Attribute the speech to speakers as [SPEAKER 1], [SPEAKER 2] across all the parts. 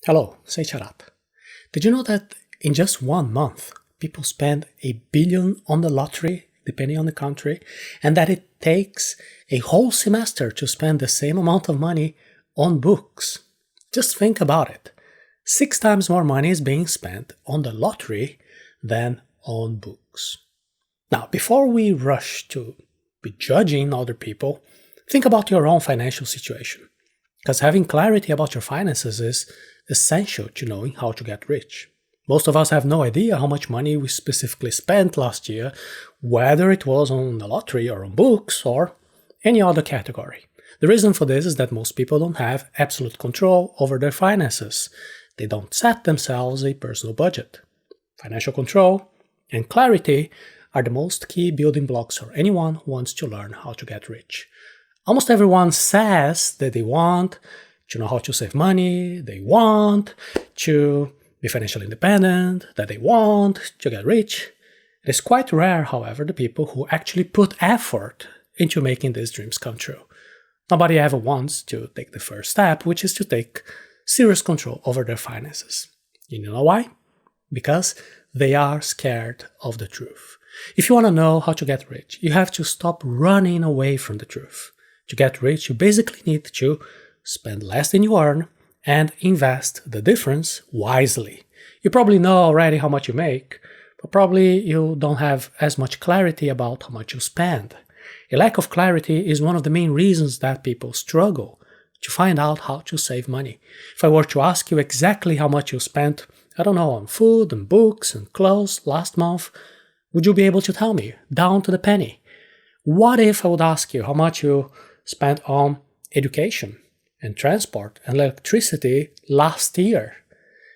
[SPEAKER 1] Hello, say Charat. Did you know that in just 1 month, people spend 1 billion on the lottery, depending on the country, and that it takes a whole semester to spend the same amount of money on books? Just think about it. 6 times more money is being spent on the lottery than on books. Now, before we rush to be judging other people, think about your own financial situation. Because having clarity about your finances is essential to knowing how to get rich. Most of us have no idea how much money we specifically spent last year, whether it was on the lottery or on books or any other category. The reason for this is that most people don't have absolute control over their finances. They don't set themselves a personal budget. Financial control and clarity are the most key building blocks for anyone who wants to learn how to get rich. Almost everyone says that they want to know how to save money, they want to be financially independent, that they want to get rich. It is quite rare, however, the people who actually put effort into making these dreams come true. Nobody ever wants to take the first step, which is to take serious control over their finances. You know why? Because they are scared of the truth. If you want to know how to get rich, you have to stop running away from the truth. To get rich, you basically need to spend less than you earn and invest the difference wisely. You probably know already how much you make, but probably you don't have as much clarity about how much you spend. A lack of clarity is one of the main reasons that people struggle to find out how to save money. If I were to ask you exactly how much you spent, I don't know, on food and books and clothes last month, would you be able to tell me, down to the penny? What if I would ask you how much you spent on education and transport and electricity last year?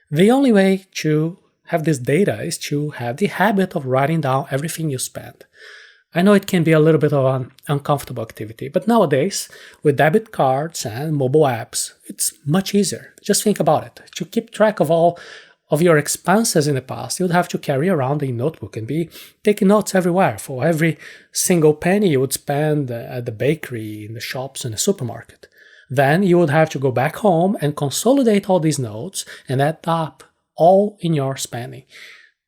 [SPEAKER 1] The only way to have this data is to have the habit of writing down everything you spend. I know it can be a little bit of an uncomfortable activity, but nowadays, with debit cards and mobile apps, it's much easier. Just think about it. To keep track of all of your expenses in the past, you'd have to carry around a notebook and be taking notes everywhere for every single penny you would spend at the bakery, in the shops, and the supermarket. Then you would have to go back home and consolidate all these notes and add up all in your spending.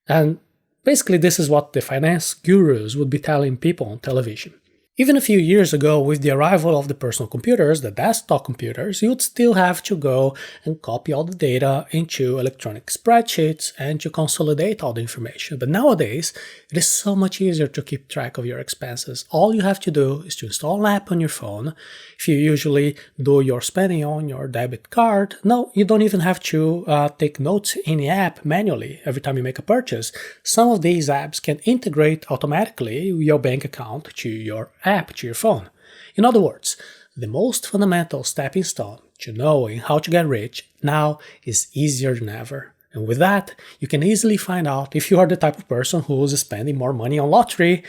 [SPEAKER 1] And basically, this is what the finance gurus would be telling people on television. Even a few years ago, with the arrival of the personal computers, the desktop computers, you would still have to go and copy all the data into electronic spreadsheets and to consolidate all the information. But nowadays, it is so much easier to keep track of your expenses. All you have to do is to install an app on your phone. If you usually do your spending on your debit card, no, you don't even have to take notes in the app manually every time you make a purchase. Some of these apps can integrate automatically your bank account to your app, to your phone. In other words, the most fundamental stepping stone to knowing how to get rich now is easier than ever. And with that, you can easily find out if you are the type of person who is spending more money on lottery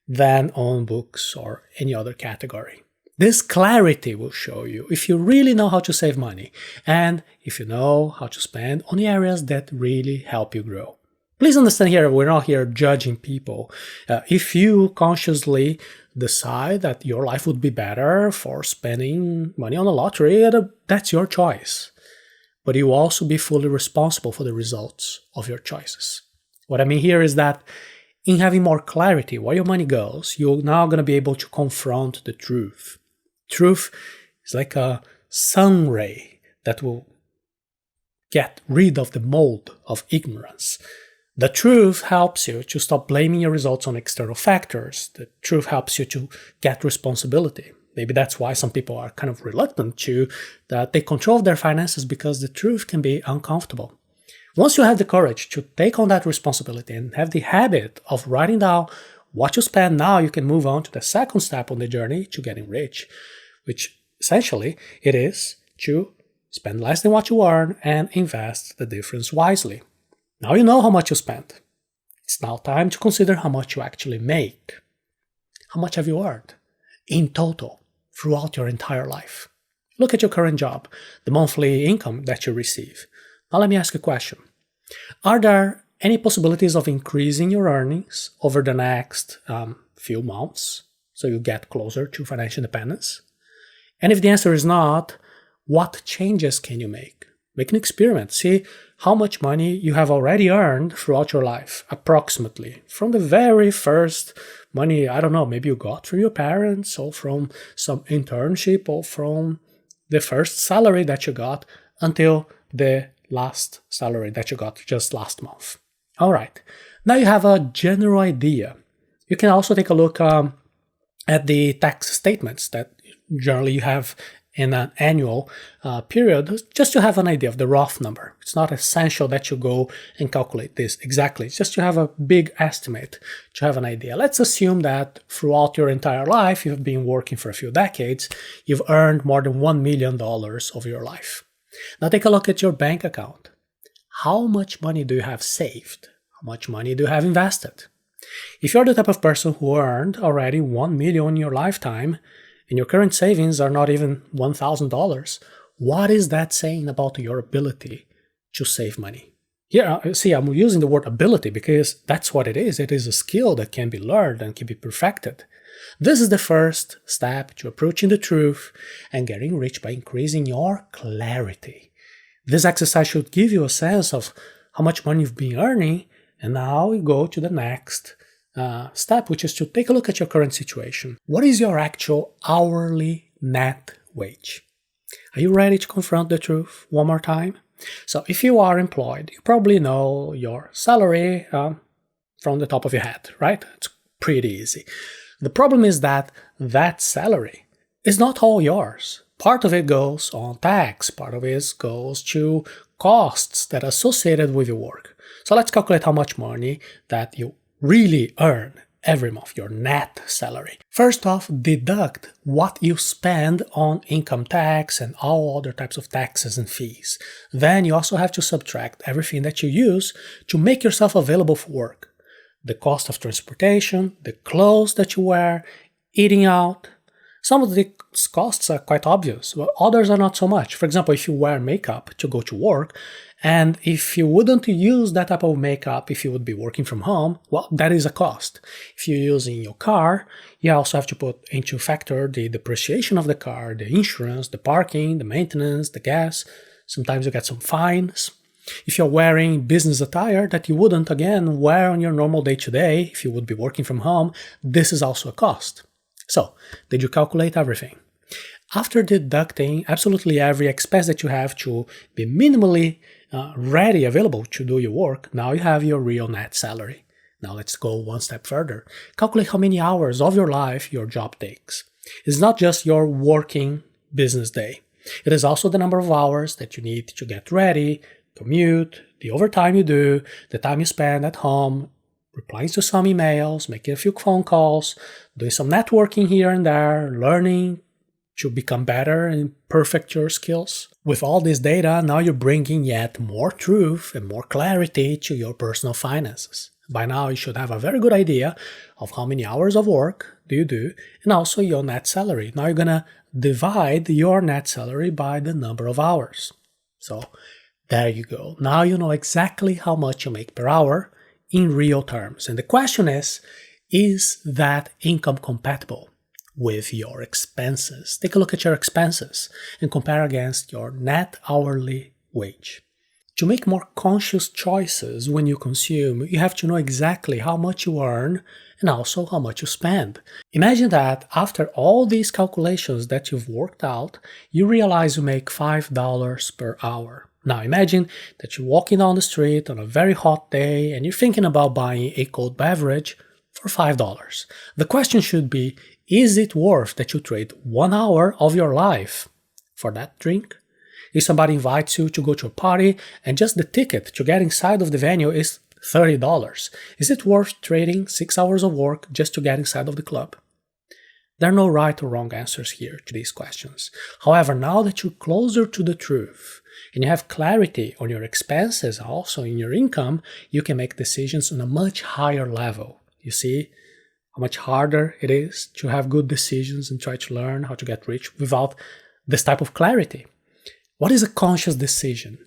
[SPEAKER 1] than on books or any other category. This clarity will show you if you really know how to save money and if you know how to spend on the areas that really help you grow. Please understand here, we're not here judging people. If you consciously decide that your life would be better for spending money on a lottery, that's your choice. But you will also be fully responsible for the results of your choices. What I mean here is that in having more clarity where your money goes, you're now going to be able to confront the truth. Truth is like a sun ray that will get rid of the mold of ignorance. The truth helps you to stop blaming your results on external factors. The truth helps you to get responsibility. Maybe that's why some people are kind of reluctant to take control of their finances, because the truth can be uncomfortable. Once you have the courage to take on that responsibility and have the habit of writing down what you spend, now you can move on to the second step on the journey to getting rich, which essentially it is to spend less than what you earn and invest the difference wisely. Now you know how much you spent. It's now time to consider how much you actually make. How much have you earned in total throughout your entire life? Look at your current job, the monthly income that you receive. Now let me ask you a question. Are there any possibilities of increasing your earnings over the next few months so you get closer to financial independence? And if the answer is not, what changes can you make? Make an experiment. See how much money you have already earned throughout your life, approximately. From the very first money, I don't know, maybe you got from your parents or from some internship or from the first salary that you got until the last salary that you got just last month. All right. Now you have a general idea. You can also take a look at the tax statements that generally you have in an annual period, just to have an idea of the rough number. It's not essential that you go and calculate this exactly. It's just to have a big estimate, to have an idea. Let's assume that throughout your entire life, you've been working for a few decades, you've earned more than $1 million of your life. Now take a look at your bank account. How much money do you have saved? How much money do you have invested? If you're the type of person who earned already $1 million in your lifetime, and your current savings are not even $1,000, what is that saying about your ability to save money? Here, see, I'm using the word ability because that's what it is. It is a skill that can be learned and can be perfected. This is the first step to approaching the truth and getting rich by increasing your clarity. This exercise should give you a sense of how much money you've been earning, and now we go to the next step, which is to take a look at your current situation. What is your actual hourly net wage? Are you ready to confront the truth one more time? So if you are employed, you probably know your salary from the top of your head, right? It's pretty easy. The problem is that that salary is not all yours. Part of it goes on tax, part of it goes to costs that are associated with your work. So let's calculate how much money that you really earn every month, your net salary. First off, deduct what you spend on income tax and all other types of taxes and fees. Then you also have to subtract everything that you use to make yourself available for work. The cost of transportation, the clothes that you wear, eating out. Some of the costs are quite obvious, but others are not so much. For example, if you wear makeup to go to work, and if you wouldn't use that type of makeup if you would be working from home, well, that is a cost. If you're using your car, you also have to put into factor the depreciation of the car, the insurance, the parking, the maintenance, the gas. Sometimes you get some fines. If you're wearing business attire that you wouldn't, again, wear on your normal day-to-day if you would be working from home, this is also a cost. So, did you calculate everything? After deducting absolutely every expense that you have to be minimally ready, available to do your work, now you have your real net salary. Now let's go one step further. Calculate how many hours of your life your job takes. It's not just your working business day. It is also the number of hours that you need to get ready, commute, the overtime you do, the time you spend at home, replying to some emails, making a few phone calls, doing some networking here and there, learning to become better and perfect your skills. With all this data, now you're bringing yet more truth and more clarity to your personal finances. By now, you should have a very good idea of how many hours of work do you do and also your net salary. Now you're gonna divide your net salary by the number of hours. So there you go. Now you know exactly how much you make per hour in real terms. And the question is that income compatible with your expenses? Take a look at your expenses and compare against your net hourly wage. To make more conscious choices when you consume, you have to know exactly how much you earn and also how much you spend. Imagine that after all these calculations that you've worked out, you realize you make $5 per hour. Now imagine that you're walking down the street on a very hot day and you're thinking about buying a cold beverage for $5. The question should be, is it worth that you trade 1 hour of your life for that drink? If somebody invites you to go to a party and just the ticket to get inside of the venue is $30, is it worth trading 6 hours of work just to get inside of the club? There are no right or wrong answers here to these questions. However, now that you're closer to the truth and you have clarity on your expenses, also in your income, you can make decisions on a much higher level. You see how much harder it is to have good decisions and try to learn how to get rich without this type of clarity. What is a conscious decision?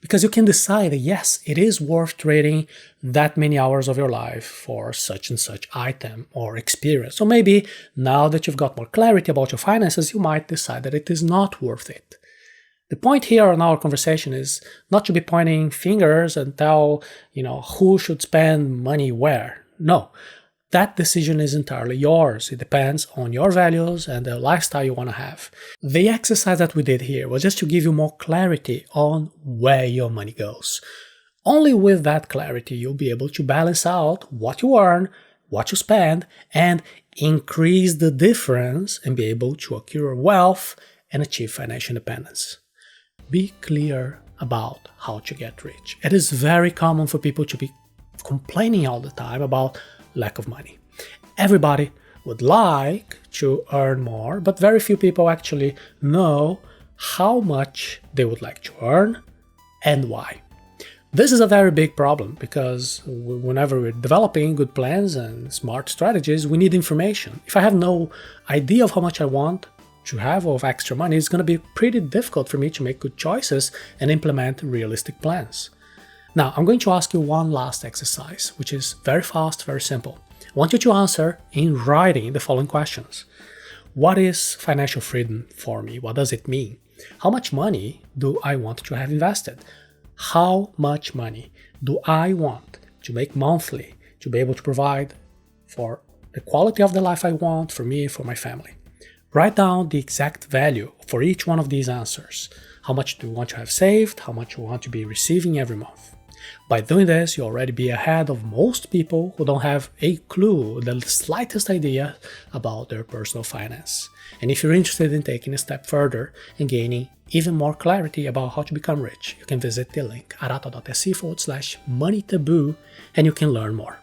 [SPEAKER 1] Because you can decide that yes, it is worth trading that many hours of your life for such and such item or experience. So maybe now that you've got more clarity about your finances, you might decide that it is not worth it. The point here in our conversation is not to be pointing fingers and tell, who should spend money where. No, that decision is entirely yours. It depends on your values and the lifestyle you want to have. The exercise that we did here was just to give you more clarity on where your money goes. Only with that clarity you'll be able to balance out what you earn, what you spend, and increase the difference and be able to acquire wealth and achieve financial independence. Be clear about how to get rich. It is very common for people to be complaining all the time about lack of money. Everybody would like to earn more, but very few people actually know how much they would like to earn and why. This is a very big problem because whenever we're developing good plans and smart strategies, we need information. If I have no idea of how much I want to have of extra money, it's going to be pretty difficult for me to make good choices and implement realistic plans. Now, I'm going to ask you one last exercise, which is very fast, very simple. I want you to answer in writing the following questions. What is financial freedom for me? What does it mean? How much money do I want to have invested? How much money do I want to make monthly to be able to provide for the quality of the life I want for me, for my family? Write down the exact value for each one of these answers. How much do you want to have saved? How much you want to be receiving every month? By doing this, you'll already be ahead of most people who don't have a clue, the slightest idea about their personal finance. And if you're interested in taking a step further and gaining even more clarity about how to become rich, you can visit the link arato.se/money taboo and you can learn more.